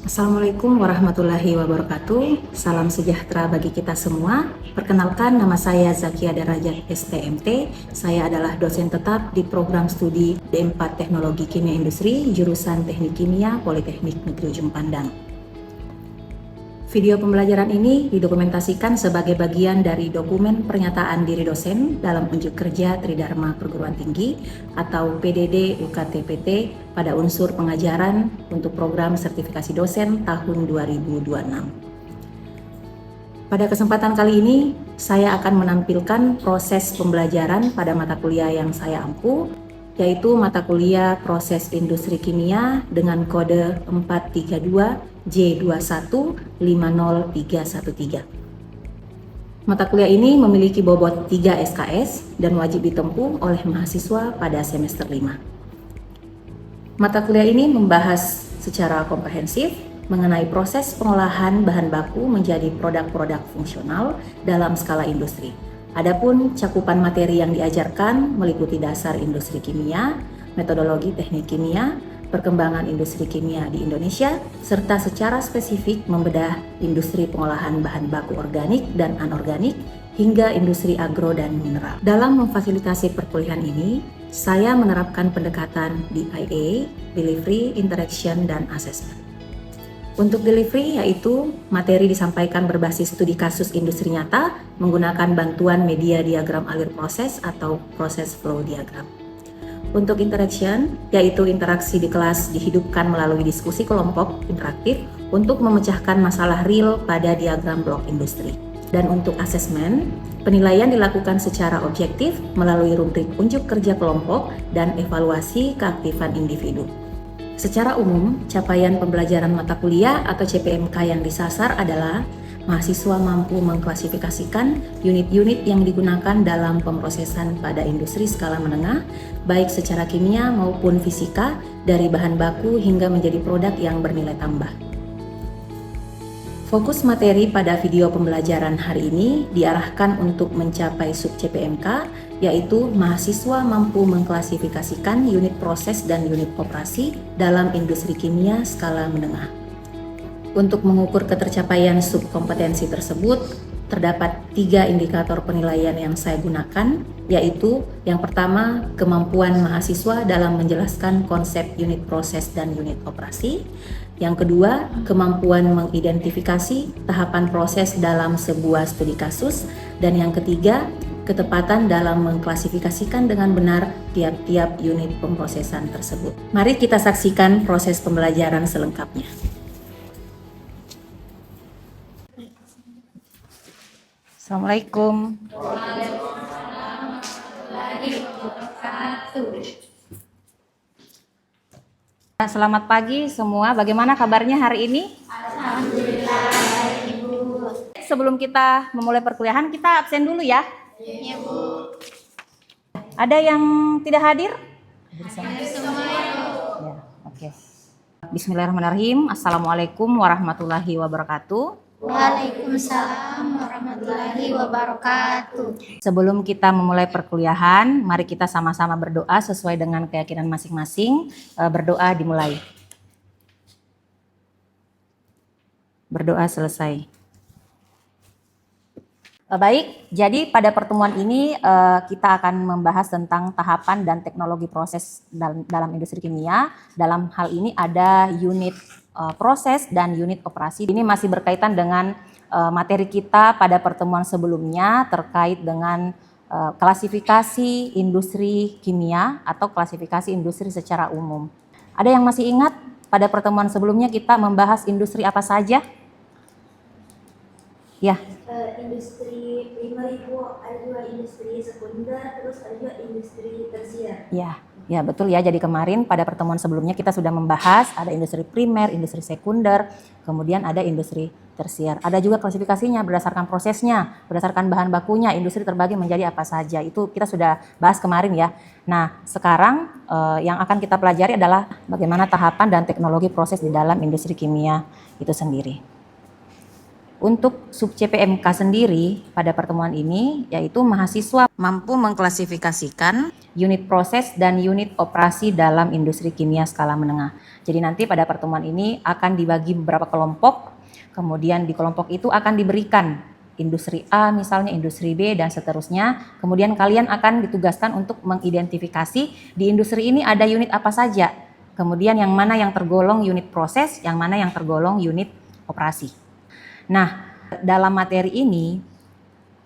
Assalamualaikum warahmatullahi wabarakatuh. Salam sejahtera bagi kita semua. Perkenalkan, nama saya Zakia Darajat STMT. Saya adalah dosen tetap di program studi D4 Teknologi Kimia Industri, jurusan Teknik Kimia, Politeknik Negeri Ujung Pandang. Video pembelajaran ini didokumentasikan sebagai bagian dari dokumen pernyataan diri dosen dalam unjuk kerja Tridharma Perguruan Tinggi atau PDD UKT-PT pada unsur pengajaran untuk program sertifikasi dosen tahun 2026. Pada kesempatan kali ini, saya akan menampilkan proses pembelajaran pada mata kuliah yang saya ampu, yaitu mata kuliah Proses Industri Kimia dengan kode 432J21503113. Mata kuliah ini memiliki bobot 3 SKS dan wajib ditempuh oleh mahasiswa pada semester 5. Mata kuliah ini membahas secara komprehensif mengenai proses pengolahan bahan baku menjadi produk-produk fungsional dalam skala industri. Adapun cakupan materi yang diajarkan meliputi dasar industri kimia, metodologi teknik kimia, perkembangan industri kimia di Indonesia, serta secara spesifik membedah industri pengolahan bahan baku organik dan anorganik hingga industri agro dan mineral. Dalam memfasilitasi perkuliahan ini, saya menerapkan pendekatan DIA, Delivery, Interaction, dan Assessment. Untuk delivery yaitu materi disampaikan berbasis studi kasus industri nyata menggunakan bantuan media diagram alir proses atau proses flow diagram. Untuk interaction yaitu interaksi di kelas dihidupkan melalui diskusi kelompok interaktif untuk memecahkan masalah real pada diagram blok industri. Dan untuk assessment, penilaian dilakukan secara objektif melalui rubrik unjuk kerja kelompok dan evaluasi keaktifan individu. Secara umum, capaian pembelajaran mata kuliah atau CPMK yang disasar adalah mahasiswa mampu mengklasifikasikan unit-unit yang digunakan dalam pemrosesan pada industri skala menengah, baik secara kimia maupun fisika, dari bahan baku hingga menjadi produk yang bernilai tambah. Fokus materi pada video pembelajaran hari ini diarahkan untuk mencapai sub CPMK, yaitu mahasiswa mampu mengklasifikasikan unit proses dan unit operasi dalam industri kimia skala menengah. Untuk mengukur ketercapaian sub kompetensi tersebut, terdapat 3 indikator penilaian yang saya gunakan, yaitu yang pertama, kemampuan mahasiswa dalam menjelaskan konsep unit proses dan unit operasi. Yang kedua, kemampuan mengidentifikasi tahapan proses dalam sebuah studi kasus. Dan yang ketiga, ketepatan dalam mengklasifikasikan dengan benar tiap-tiap unit pemrosesan tersebut. Mari kita saksikan proses pembelajaran selengkapnya. Assalamualaikum. Waalaikumsalam warahmatullahi wabarakatuh. Selamat pagi semua, bagaimana kabarnya hari ini? Alhamdulillah, Ibu. Sebelum kita memulai perkuliahan, kita absen dulu ya. Iya, Bu. Ada yang tidak hadir? Hadir semua, Ibu. Ya, oke. Bismillahirrahmanirrahim. Assalamualaikum warahmatullahi wabarakatuh. Waalaikumsalam warahmatullahi wabarakatuh. Sebelum kita memulai perkuliahan, mari kita sama-sama berdoa sesuai dengan keyakinan masing-masing. Berdoa dimulai. Berdoa selesai. Baik, jadi pada pertemuan ini kita akan membahas tentang tahapan dan teknologi proses dalam industri kimia. Dalam hal ini ada unit proses dan unit operasi. Ini masih berkaitan dengan materi kita pada pertemuan sebelumnya terkait dengan klasifikasi industri kimia atau klasifikasi industri secara umum. Ada yang masih ingat pada pertemuan sebelumnya kita membahas industri apa saja? Ya. Industri primer, Ibu, ada juga industri sekunder, terus ada juga industri tersier. Ya betul ya. Jadi kemarin pada pertemuan sebelumnya kita sudah membahas ada industri primer, industri sekunder, kemudian ada industri tersier. Ada juga klasifikasinya berdasarkan prosesnya, berdasarkan bahan bakunya, industri terbagi menjadi apa saja. Itu kita sudah bahas kemarin ya. Nah, sekarang yang akan kita pelajari adalah bagaimana tahapan dan teknologi proses di dalam industri kimia itu sendiri. Untuk sub CPMK sendiri pada pertemuan ini yaitu mahasiswa mampu mengklasifikasikan unit proses dan unit operasi dalam industri kimia skala menengah. Jadi nanti pada pertemuan ini akan dibagi beberapa kelompok, kemudian di kelompok itu akan diberikan industri A misalnya, industri B dan seterusnya. Kemudian kalian akan ditugaskan untuk mengidentifikasi di industri ini ada unit apa saja. Kemudian yang mana yang tergolong unit proses, yang mana yang tergolong unit operasi. Nah, dalam materi ini,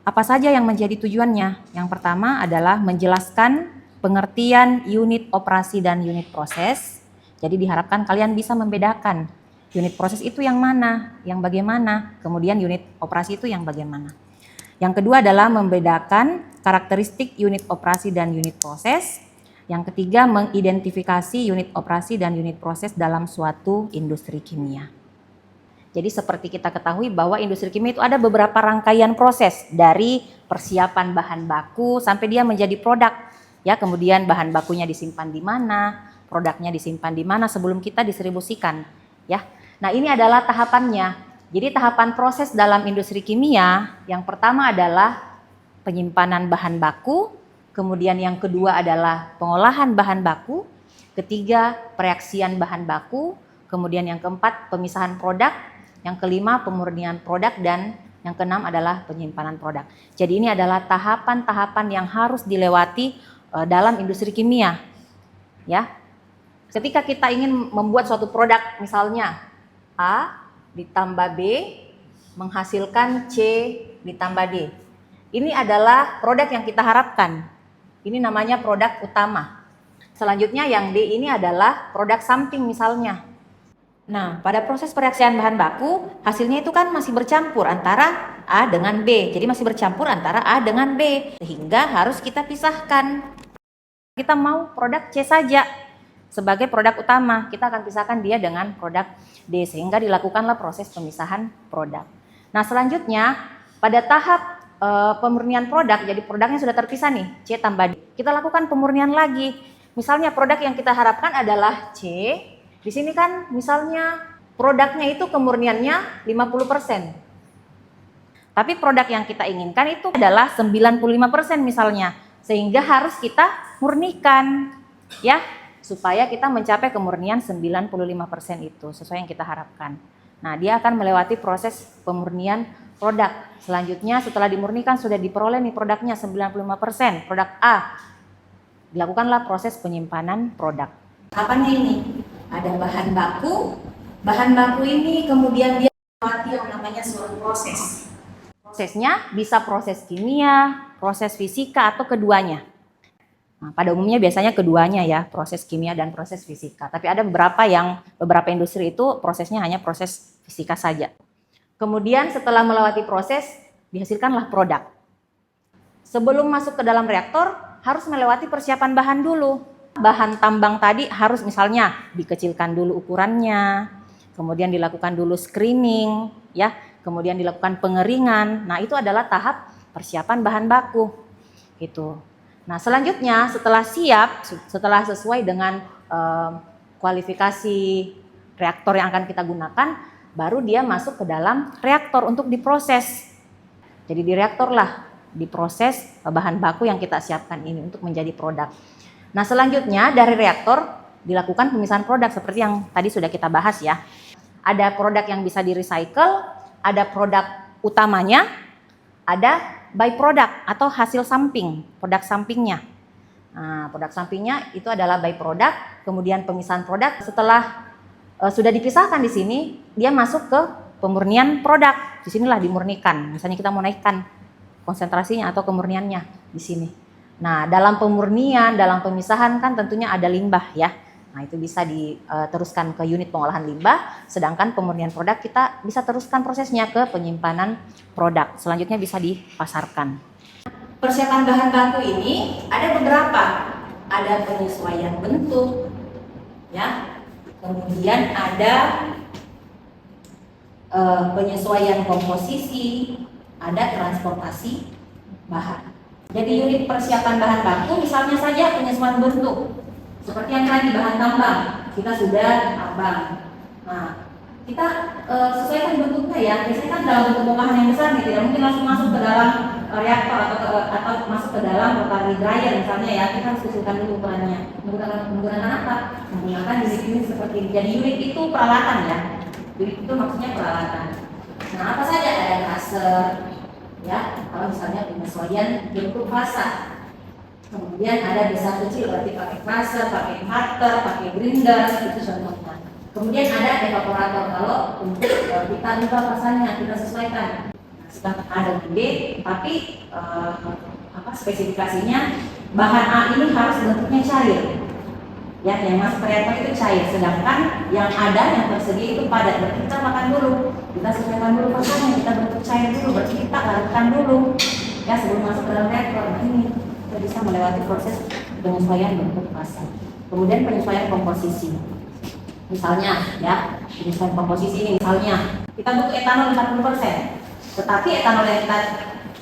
apa saja yang menjadi tujuannya? Yang pertama adalah menjelaskan pengertian unit operasi dan unit proses. Jadi diharapkan kalian bisa membedakan unit proses itu yang mana, yang bagaimana, kemudian unit operasi itu yang bagaimana. Yang kedua adalah membedakan karakteristik unit operasi dan unit proses. Yang ketiga, mengidentifikasi unit operasi dan unit proses dalam suatu industri kimia. Jadi seperti kita ketahui bahwa industri kimia itu ada beberapa rangkaian proses dari persiapan bahan baku sampai dia menjadi produk. Ya, kemudian bahan bakunya disimpan di mana, produknya disimpan di mana sebelum kita distribusikan. Ya, nah ini adalah tahapannya. Jadi tahapan proses dalam industri kimia yang pertama adalah penyimpanan bahan baku, kemudian yang kedua adalah pengolahan bahan baku, ketiga pereaksian bahan baku, kemudian yang keempat pemisahan produk, yang kelima pemurnian produk, dan yang keenam adalah penyimpanan produk. Jadi ini adalah tahapan-tahapan yang harus dilewati dalam industri kimia. Ya. Ketika kita ingin membuat suatu produk, misalnya A ditambah B menghasilkan C ditambah D. Ini adalah produk yang kita harapkan. Ini namanya produk utama. Selanjutnya yang D ini adalah produk samping misalnya. Nah, pada proses pereaksian bahan baku, hasilnya itu kan masih bercampur antara A dengan B. Jadi masih bercampur antara A dengan B. Sehingga harus kita pisahkan. Kita mau produk C saja sebagai produk utama. Kita akan pisahkan dia dengan produk D. Sehingga dilakukanlah proses pemisahan produk. Nah, selanjutnya pada tahap pemurnian produk, jadi produknya sudah terpisah nih, C tambah D. Kita lakukan pemurnian lagi. Misalnya produk yang kita harapkan adalah C. Di sini kan misalnya produknya itu kemurniannya 50%. Tapi produk yang kita inginkan itu adalah 95% misalnya. Sehingga harus kita murnikan ya, supaya kita mencapai kemurnian 95% itu sesuai yang kita harapkan. Nah, dia akan melewati proses pemurnian produk. Selanjutnya setelah dimurnikan sudah diperoleh nih produknya 95%, produk A. Dilakukanlah proses penyimpanan produk. Tahapannya ini ada bahan baku ini kemudian dia melewati yang namanya suatu proses. Prosesnya bisa proses kimia, proses fisika atau keduanya. Nah, pada umumnya biasanya keduanya ya, proses kimia dan proses fisika. Tapi ada beberapa industri itu prosesnya hanya proses fisika saja. Kemudian setelah melewati proses dihasilkanlah produk. Sebelum masuk ke dalam reaktor harus melewati persiapan bahan dulu. Bahan tambang tadi harus misalnya dikecilkan dulu ukurannya, kemudian dilakukan dulu screening, ya, kemudian dilakukan pengeringan. Nah, itu adalah tahap persiapan bahan baku. Gitu. Nah, selanjutnya setelah siap, setelah sesuai dengan kualifikasi reaktor yang akan kita gunakan, baru dia masuk ke dalam reaktor untuk diproses. Jadi di reaktor lah diproses bahan baku yang kita siapkan ini untuk menjadi produk. Nah, selanjutnya dari reaktor dilakukan pemisahan produk seperti yang tadi sudah kita bahas ya. Ada produk yang bisa di-recycle, ada produk utamanya, ada byproduct atau hasil samping, produk sampingnya. Nah, produk sampingnya itu adalah byproduct, kemudian pemisahan produk. Setelah sudah dipisahkan di sini, dia masuk ke pemurnian produk. Di sinilah dimurnikan. Misalnya kita mau naikkan konsentrasinya atau kemurniannya di sini. Nah, dalam pemurnian, dalam pemisahan kan tentunya ada limbah ya. Nah, itu bisa diteruskan ke unit pengolahan limbah, sedangkan pemurnian produk kita bisa teruskan prosesnya ke penyimpanan produk. Selanjutnya bisa dipasarkan. Persiapan bahan baku ini ada beberapa. Ada penyesuaian bentuk, ya. Kemudian ada penyesuaian komposisi, ada transportasi bahan. Jadi unit persiapan bahan baku misalnya saja penyesuaian bentuk. Seperti yang tadi bahan tambang, kita sudah tambang. Nah, kita sesuaikan bentuknya ya. Biasanya kan dalam bentuk bongkahan yang besar nih, tidak mungkin langsung masuk ke dalam reaktor atau masuk ke dalam rotary dryer misalnya ya. Kita harus kecilkan dulu ukurannya. Menggunakan apa? Menggunakan unit-unit seperti ini. Jadi unit itu peralatan ya. Unit itu maksudnya peralatan. Nah, apa saja? Ada tracer ya. Kalau misalnya penyesuaian bentuk fasa. Kemudian ada bisa kecil berarti pakai tracer, pakai cutter, pakai grinder, itu contohnya. Kemudian ada evaporator kalau untuk kita ubah fasanya, kita sesuaikan. Sudah ada gede, tapi spesifikasinya bahan A ini harus bentuknya cair. Ya, yang masuk reaktor itu cair, sedangkan yang ada yang tersedia itu padat. Berarti kita makan dulu, kita sesuaikan dulu fasanya, kita bentuk cair dulu, berarti kita larutkan dulu. Ya, sebelum masuk ke dalam reaktor. Nah, ini kita bisa melewati proses penyesuaian bentuk fasa. Kemudian penyesuaian komposisi. Misalnya ya, penyesuaian komposisi ini misalnya kita butuh etanol 40%, tetapi etanol yang kita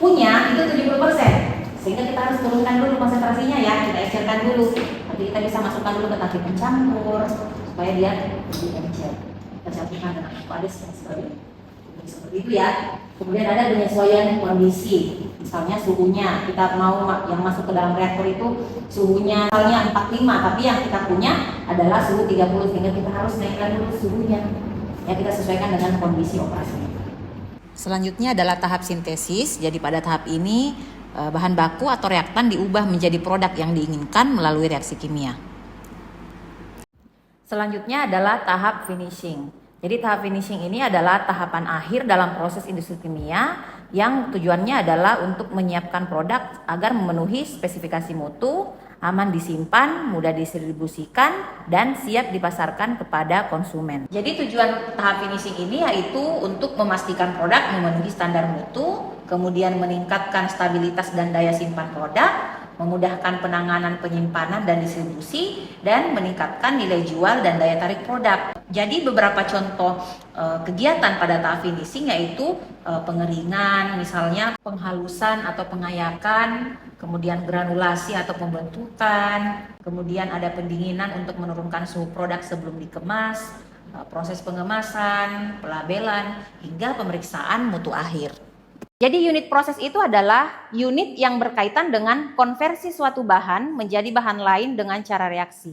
punya itu 70%, sehingga kita harus turunkan dulu konsentrasinya ya, kita encerkan dulu. Nanti kita bisa masukkan dulu ke tangki pencampur supaya dia lebih encer. Kita campurkan dengan aqueous dan sebagainya. Seperti itu ya. Kemudian ada penyesuaian kondisi, misalnya suhunya, kita mau yang masuk ke dalam reaktor itu suhunya misalnya 45, tapi yang kita punya adalah suhu 30, sehingga kita harus naikkan dulu suhunya. Ya, kita sesuaikan dengan kondisi operasi. Selanjutnya adalah tahap sintesis. Jadi pada tahap ini bahan baku atau reaktan diubah menjadi produk yang diinginkan melalui reaksi kimia. Selanjutnya adalah tahap finishing. Jadi tahap finishing ini adalah tahapan akhir dalam proses industri kimia yang tujuannya adalah untuk menyiapkan produk agar memenuhi spesifikasi mutu, aman disimpan, mudah didistribusikan, dan siap dipasarkan kepada konsumen. Jadi tujuan tahap finishing ini yaitu untuk memastikan produk memenuhi standar mutu, kemudian meningkatkan stabilitas dan daya simpan produk, memudahkan penanganan penyimpanan dan distribusi, dan meningkatkan nilai jual dan daya tarik produk. Jadi beberapa contoh kegiatan pada tahap finishing yaitu pengeringan, misalnya penghalusan atau pengayakan, kemudian granulasi atau pembentukan, kemudian ada pendinginan untuk menurunkan suhu produk sebelum dikemas, proses pengemasan, pelabelan, hingga pemeriksaan mutu akhir. Jadi unit proses itu adalah unit yang berkaitan dengan konversi suatu bahan menjadi bahan lain dengan cara reaksi.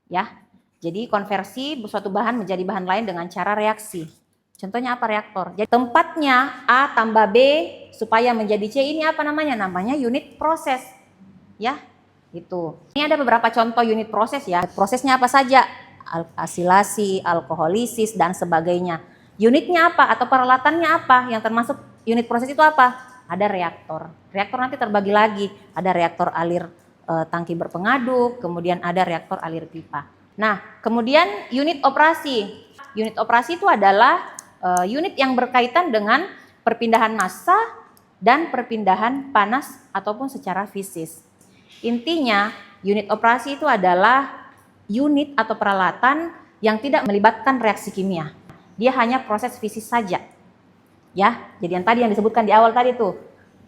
Ya, jadi konversi suatu bahan menjadi bahan lain dengan cara reaksi. Contohnya apa? Reaktor. Jadi tempatnya A tambah B supaya menjadi C, ini apa namanya? Namanya unit proses. Ya, itu. Ini ada beberapa contoh unit proses ya. Prosesnya apa saja? Asilasi, alkoholisis, dan sebagainya. Unitnya apa atau peralatannya apa yang termasuk unit proses itu apa? Ada reaktor. Reaktor nanti terbagi lagi. Ada reaktor alir tangki berpengaduk, kemudian ada reaktor alir pipa. Nah, kemudian unit operasi. Unit operasi itu adalah unit yang berkaitan dengan perpindahan massa dan perpindahan panas ataupun secara fisis. Intinya, unit operasi itu adalah unit atau peralatan yang tidak melibatkan reaksi kimia. Dia hanya proses fisis saja. Ya, jadi yang tadi yang disebutkan di awal tadi tuh,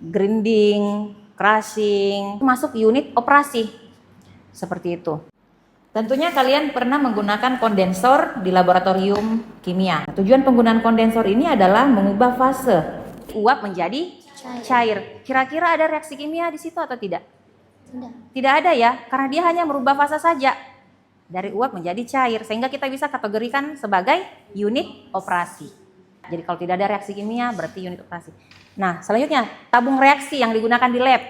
grinding, crushing, masuk unit operasi. Seperti itu. Tentunya kalian pernah menggunakan kondensor di laboratorium kimia. Tujuan penggunaan kondensor ini adalah mengubah fase uap menjadi cair. Kira-kira ada reaksi kimia di situ atau tidak? Tidak ada ya, karena dia hanya merubah fase saja. Dari uap menjadi cair, sehingga kita bisa kategorikan sebagai unit operasi. Jadi kalau tidak ada reaksi kimia berarti unit operasi. Nah, selanjutnya tabung reaksi yang digunakan di lab.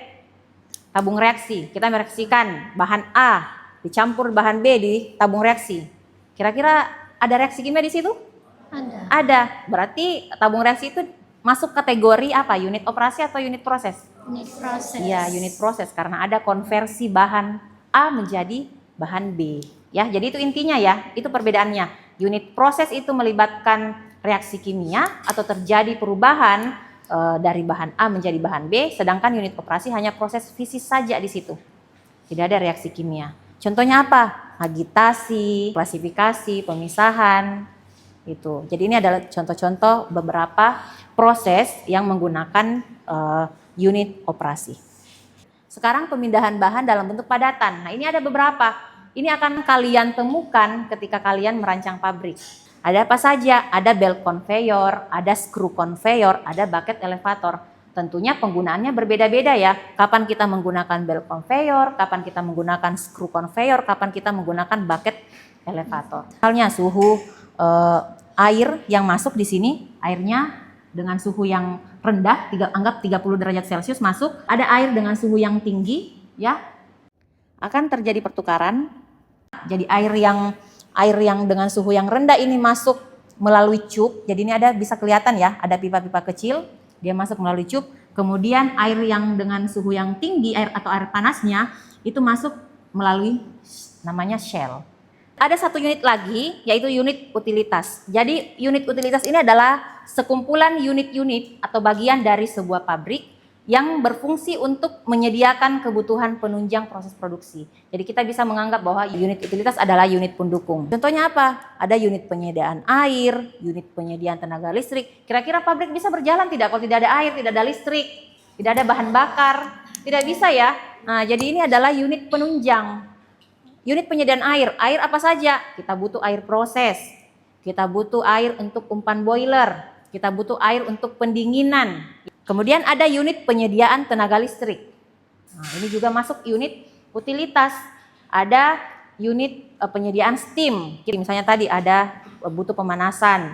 Tabung reaksi, kita mereaksikan bahan A dicampur bahan B di tabung reaksi. Kira-kira ada reaksi kimia di situ? Ada. Berarti tabung reaksi itu masuk kategori apa? Unit operasi atau unit proses? Unit proses. Iya, unit proses karena ada konversi bahan A menjadi bahan B. Ya, jadi itu intinya ya, itu perbedaannya. Unit proses itu melibatkan reaksi kimia atau terjadi perubahan dari bahan A menjadi bahan B, sedangkan unit operasi hanya proses fisis saja di situ. Tidak ada reaksi kimia. Contohnya apa? Agitasi, klasifikasi, pemisahan, itu. Jadi ini adalah contoh-contoh beberapa proses yang menggunakan unit operasi. Sekarang pemindahan bahan dalam bentuk padatan. Nah, ini ada beberapa. Ini akan kalian temukan ketika kalian merancang pabrik. Ada apa saja? Ada belt conveyor, ada screw conveyor, ada bucket elevator. Tentunya penggunaannya berbeda-beda ya. Kapan kita menggunakan belt conveyor, kapan kita menggunakan screw conveyor, kapan kita menggunakan bucket elevator. Misalnya suhu air yang masuk di sini, airnya dengan suhu yang rendah, anggap 30 derajat Celcius masuk. Ada air dengan suhu yang tinggi, ya. Akan terjadi pertukaran. Jadi air yang dengan suhu yang rendah ini masuk melalui cup. Jadi ini bisa kelihatan ya, ada pipa-pipa kecil, dia masuk melalui cup. Kemudian air yang dengan suhu yang tinggi, air panasnya itu masuk melalui namanya shell. Ada satu unit lagi, yaitu unit utilitas. Jadi unit utilitas ini adalah sekumpulan unit-unit atau bagian dari sebuah pabrik yang berfungsi untuk menyediakan kebutuhan penunjang proses produksi. Jadi kita bisa menganggap bahwa unit utilitas adalah unit pendukung. Contohnya apa? Ada unit penyediaan air, unit penyediaan tenaga listrik. Kira-kira pabrik bisa berjalan tidak kalau tidak ada air, tidak ada listrik, tidak ada bahan bakar? Tidak bisa ya. Nah, jadi ini adalah unit penunjang. Unit penyediaan air, air apa saja? Kita butuh air proses, kita butuh air untuk umpan boiler, kita butuh air untuk pendinginan. Kemudian ada unit penyediaan tenaga listrik. Nah, ini juga masuk unit utilitas. Ada unit penyediaan steam. Misalnya tadi ada butuh pemanasan.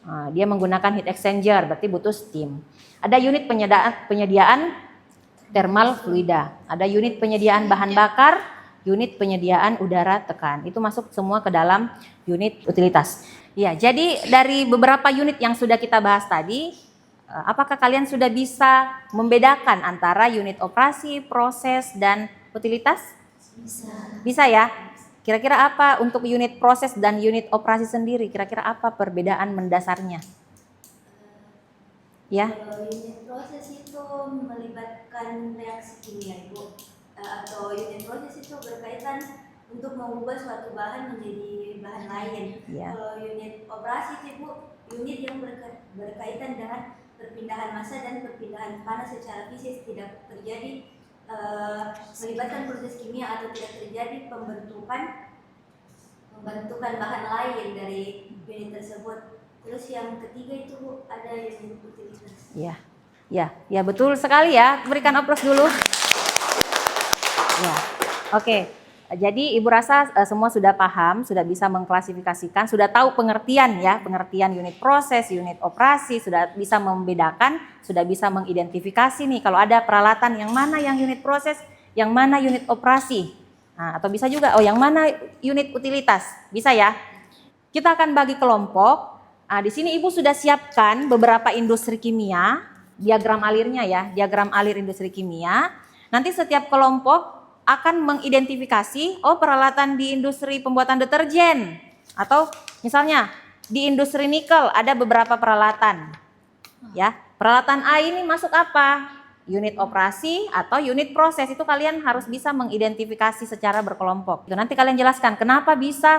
Nah, dia menggunakan heat exchanger, berarti butuh steam. Ada unit penyediaan thermal fluida. Ada unit penyediaan bahan bakar, unit penyediaan udara tekan. Itu masuk semua ke dalam unit utilitas. Ya, jadi dari beberapa unit yang sudah kita bahas tadi, apakah kalian sudah bisa membedakan antara unit operasi, proses, dan utilitas? Bisa. Bisa ya? Kira-kira apa untuk unit proses dan unit operasi sendiri? Kira-kira apa perbedaan mendasarnya? Ya. Kalau unit proses itu melibatkan reaksi kimia, Ibu. Atau unit proses itu berkaitan untuk mengubah suatu bahan menjadi bahan lain. Ya. Kalau unit operasi itu, Ibu, unit yang berkaitan dengan perpindahan massa dan perpindahan panas secara fisik, tidak terjadi melibatkan proses kimia atau tidak terjadi pembentukan bahan lain dari unit tersebut. Terus yang ketiga itu, Bu, ada unit utilitas. Ya betul sekali ya. Berikan aplaus dulu. Ya, oke. Jadi Ibu rasa semua sudah paham, sudah bisa mengklasifikasikan, sudah tahu pengertian unit proses, unit operasi, sudah bisa membedakan, sudah bisa mengidentifikasi nih kalau ada peralatan yang mana yang unit proses, yang mana unit operasi. Nah, atau bisa juga yang mana unit utilitas. Bisa ya? Kita akan bagi kelompok. Nah, di sini Ibu sudah siapkan beberapa industri kimia, diagram alirnya ya, diagram alir industri kimia. Nanti setiap kelompok akan mengidentifikasi peralatan di industri pembuatan deterjen, atau misalnya di industri nikel ada beberapa peralatan. Ya, peralatan A ini masuk apa? Unit operasi atau unit proses, itu kalian harus bisa mengidentifikasi secara berkelompok. Nanti kalian jelaskan kenapa bisa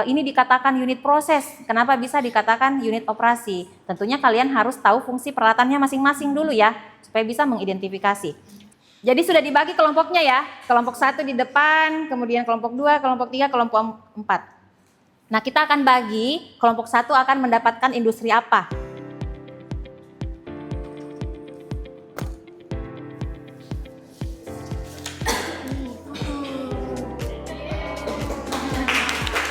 ini dikatakan unit proses, kenapa bisa dikatakan unit operasi. Tentunya kalian harus tahu fungsi peralatannya masing-masing dulu ya, supaya bisa mengidentifikasi. Jadi sudah dibagi kelompoknya ya, kelompok 1 di depan, kemudian kelompok 2, kelompok 3, kelompok 4. Nah, kita akan bagi, kelompok 1 akan mendapatkan industri apa?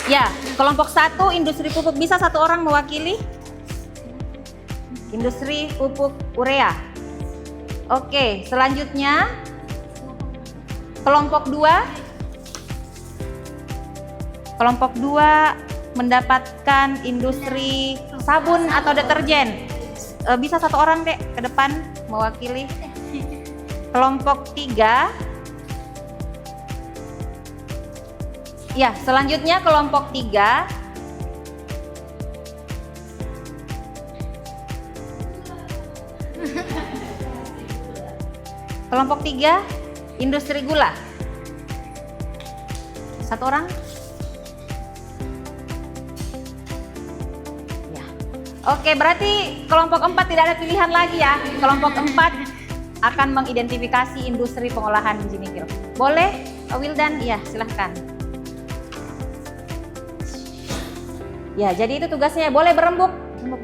Ya, kelompok 1 industri pupuk, bisa satu orang mewakili? Industri pupuk urea. Oke, selanjutnya kelompok 2. Kelompok 2 mendapatkan industri sabun atau deterjen. Bisa satu orang dek ke depan mewakili. Kelompok 3. Ya, selanjutnya kelompok 3. Kelompok 3, industri gula. Satu orang? Ya. Oke, berarti kelompok 4 tidak ada pilihan lagi ya. Kelompok 4 akan mengidentifikasi industri pengolahan biji nikel. Boleh, Wildan? Iya, silahkan. Ya, jadi itu tugasnya. Boleh berembuk. Rembuk.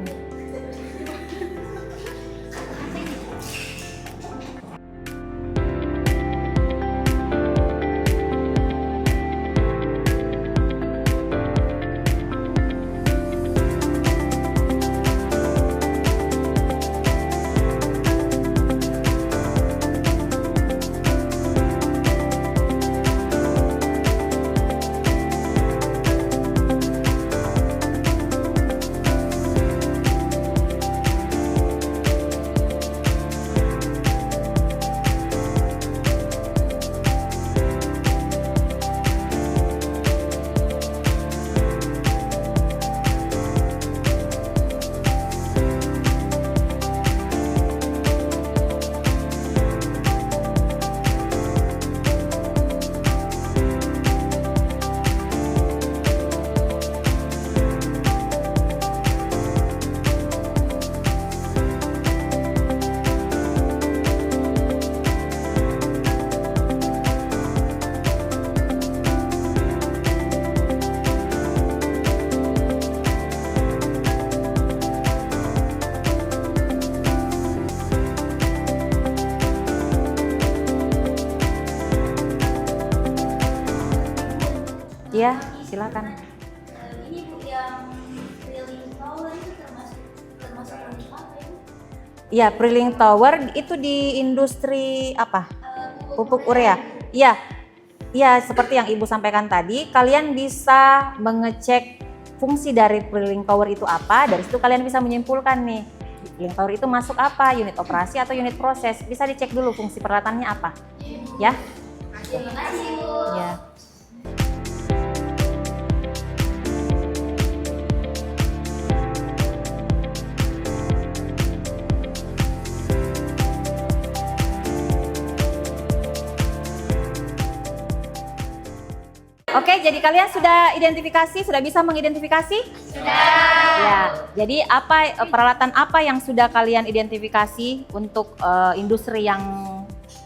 Ya, silakan. Ini Bu yang Prilling Tower itu termasuk unit apa Ibu? Ya, Prilling Tower itu di industri apa? Pupuk urea. Iya. Iya, seperti yang Ibu sampaikan tadi, kalian bisa mengecek fungsi dari Prilling Tower itu apa. Dari situ kalian bisa menyimpulkan nih, Prilling Tower itu masuk apa? Unit operasi atau unit proses? Bisa dicek dulu fungsi peralatannya apa. Ya. Terima kasih Bu. Ya. Oke, jadi kalian sudah identifikasi, sudah bisa mengidentifikasi? Sudah. Ya, jadi peralatan apa yang sudah kalian identifikasi untuk industri yang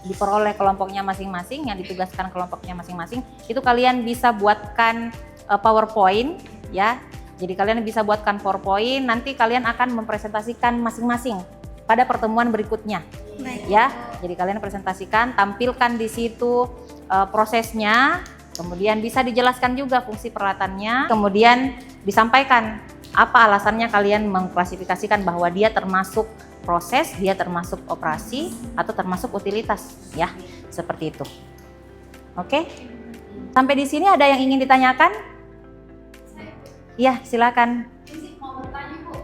diperoleh kelompoknya masing-masing, yang ditugaskan kelompoknya masing-masing, itu kalian bisa buatkan PowerPoint, ya. Jadi kalian bisa buatkan PowerPoint, nanti kalian akan mempresentasikan masing-masing pada pertemuan berikutnya. Baik. Ya. Jadi kalian presentasikan, tampilkan di situ prosesnya. Kemudian bisa dijelaskan juga fungsi peralatannya, kemudian disampaikan apa alasannya kalian mengklasifikasikan bahwa dia termasuk proses, dia termasuk operasi, atau termasuk utilitas, ya, seperti itu. Oke, sampai di sini ada yang ingin ditanyakan? Iya, silakan. Mau bertanya Bu,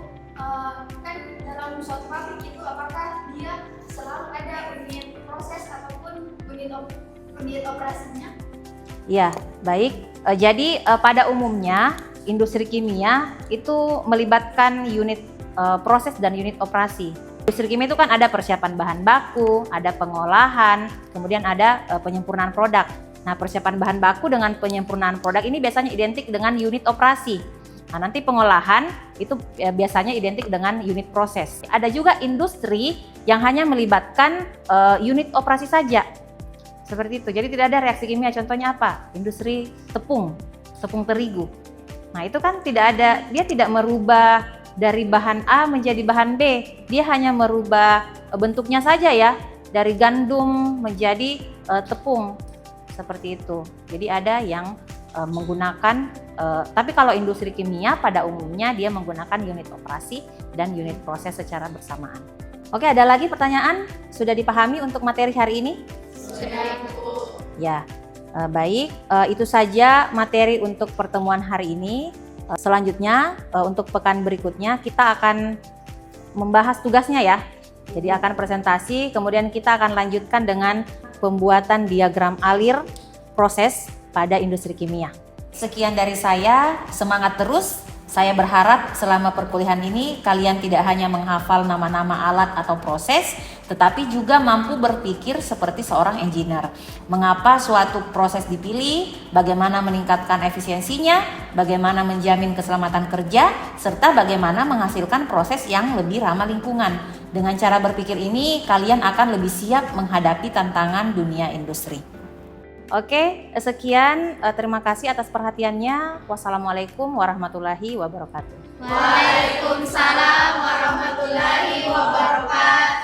kan dalam suatu pabrik itu apakah dia selalu ada unit proses ataupun unit operasinya? Ya, baik. Jadi pada umumnya industri kimia itu melibatkan unit proses dan unit operasi. Industri kimia itu kan ada persiapan bahan baku, ada pengolahan, kemudian ada penyempurnaan produk. Nah, persiapan bahan baku dengan penyempurnaan produk ini biasanya identik dengan unit operasi. Nah, nanti pengolahan itu biasanya identik dengan unit proses. Ada juga industri yang hanya melibatkan unit operasi saja. Seperti itu. Jadi tidak ada reaksi kimia. Contohnya apa? Industri tepung terigu. Nah, itu kan tidak ada, dia tidak merubah dari bahan A menjadi bahan B. Dia hanya merubah bentuknya saja ya, dari gandum menjadi tepung. Seperti itu. Jadi ada yang menggunakan, tapi kalau industri kimia pada umumnya dia menggunakan unit operasi dan unit proses secara bersamaan. Oke, ada lagi pertanyaan? Sudah dipahami untuk materi hari ini? Ya, baik. Itu saja materi untuk pertemuan hari ini. Selanjutnya, untuk pekan berikutnya kita akan membahas tugasnya ya. Jadi akan presentasi, kemudian kita akan lanjutkan dengan pembuatan diagram alir proses pada industri kimia. Sekian dari saya, semangat terus. Saya berharap selama perkuliahan ini kalian tidak hanya menghafal nama-nama alat atau proses, tetapi juga mampu berpikir seperti seorang engineer. Mengapa suatu proses dipilih, bagaimana meningkatkan efisiensinya, bagaimana menjamin keselamatan kerja, serta bagaimana menghasilkan proses yang lebih ramah lingkungan. Dengan cara berpikir ini, kalian akan lebih siap menghadapi tantangan dunia industri. Oke, sekian. Terima kasih atas perhatiannya. Wassalamualaikum warahmatullahi wabarakatuh. Waalaikumsalam warahmatullahi wabarakatuh.